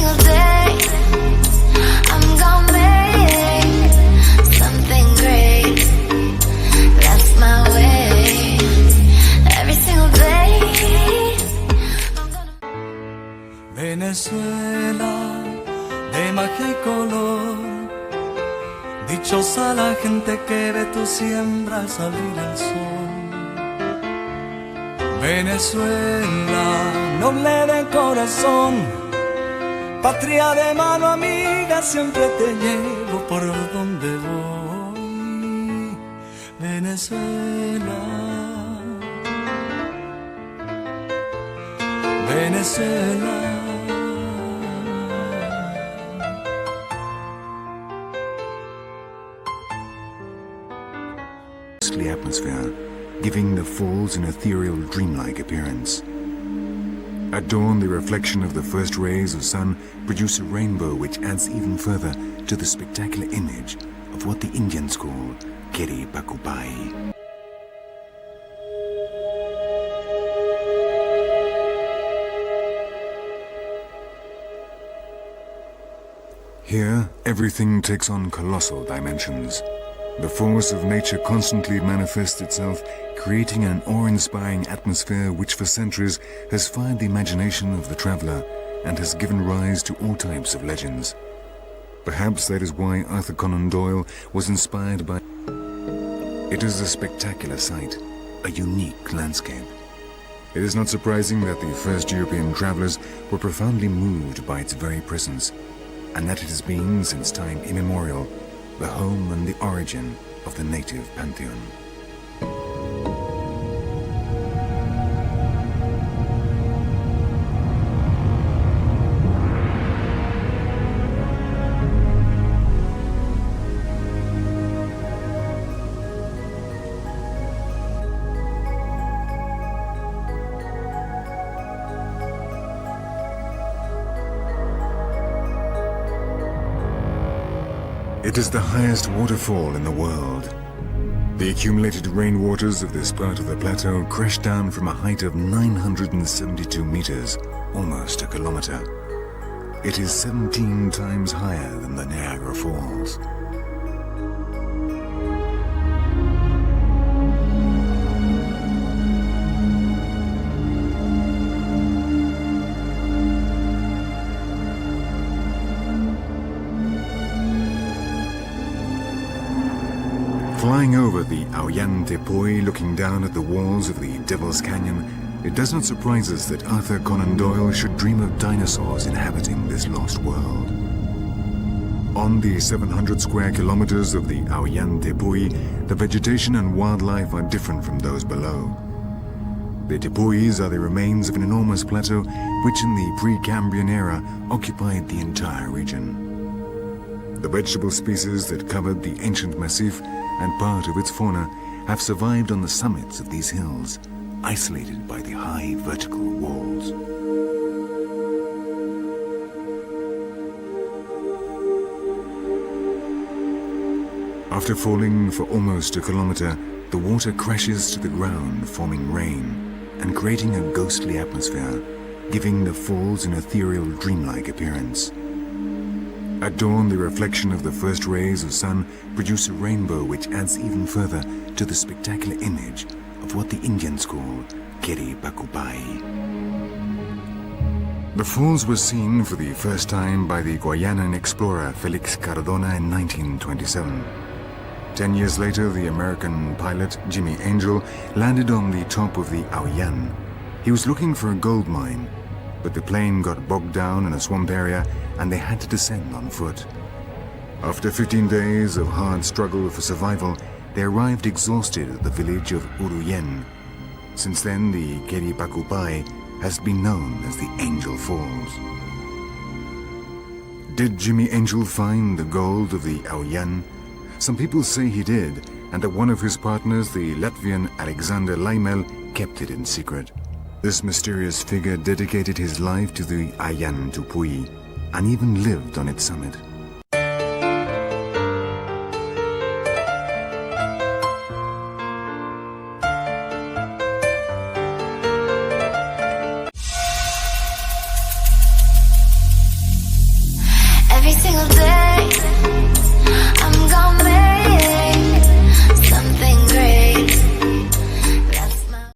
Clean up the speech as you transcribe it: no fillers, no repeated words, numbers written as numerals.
single day I'm gonna make something great. That's my way. Every single day I'm gonna... Venezuela, de magia y color, dichosa la gente que ve tu siembra al salir el sol. Venezuela, noble de corazón, patria de mano amiga, siempre te llevo por donde voy. Venezuela, Venezuela. Atmosphere, giving the falls an ethereal, dreamlike appearance. At dawn, the reflection of the first rays of sun produce a rainbow which adds even further to the spectacular image of what the Indians call Keri Bakupai. Here, everything takes on colossal dimensions. The force of nature constantly manifests itself, creating an awe-inspiring atmosphere which for centuries has fired the imagination of the traveler and has given rise to all types of legends. Perhaps that is why Arthur Conan Doyle was inspired by... It is a spectacular sight, a unique landscape. It is not surprising that the first European travelers were profoundly moved by its very presence, and that it has been, since time immemorial, the home and the origin of the native pantheon. It is the highest waterfall in the world. The accumulated rainwaters of this part of the plateau crash down from a height of 972 meters, almost a kilometer. It is 17 times higher than the Niagara Falls. Flying over the Auyan Tepuy, looking down at the walls of the Devil's Canyon, it does not surprise us that Arthur Conan Doyle should dream of dinosaurs inhabiting this lost world. On the 700 square kilometers of the Auyan Tepuy, the vegetation and wildlife are different from those below. The Tepuys are the remains of an enormous plateau which in the Precambrian era occupied the entire region. The vegetable species that covered the ancient massif and part of its fauna have survived on the summits of these hills, isolated by the high vertical walls. After falling for almost a kilometer, the water crashes to the ground, forming rain and creating a ghostly atmosphere, giving the falls an ethereal, dreamlike appearance. At dawn, the reflection of the first rays of sun produce a rainbow which adds even further to the spectacular image of what the Indians call Keri Bakupai. The falls were seen for the first time by the Guyanan explorer Felix Cardona in 1927. 10 years later, the American pilot Jimmy Angel landed on the top of the Auyan. He was looking for a gold mine, but the plane got bogged down in a swamp area and they had to descend on foot. After 15 days of hard struggle for survival, they arrived exhausted at the village of Uruyen. Since then, the Keri Bakupai has been known as the Angel Falls. Did Jimmy Angel find the gold of the Auyan? Some people say he did, and that one of his partners, the Latvian Alexander Laimel, kept it in secret. This mysterious figure dedicated his life to the Auyan Tepuy and even lived on its summit. single day.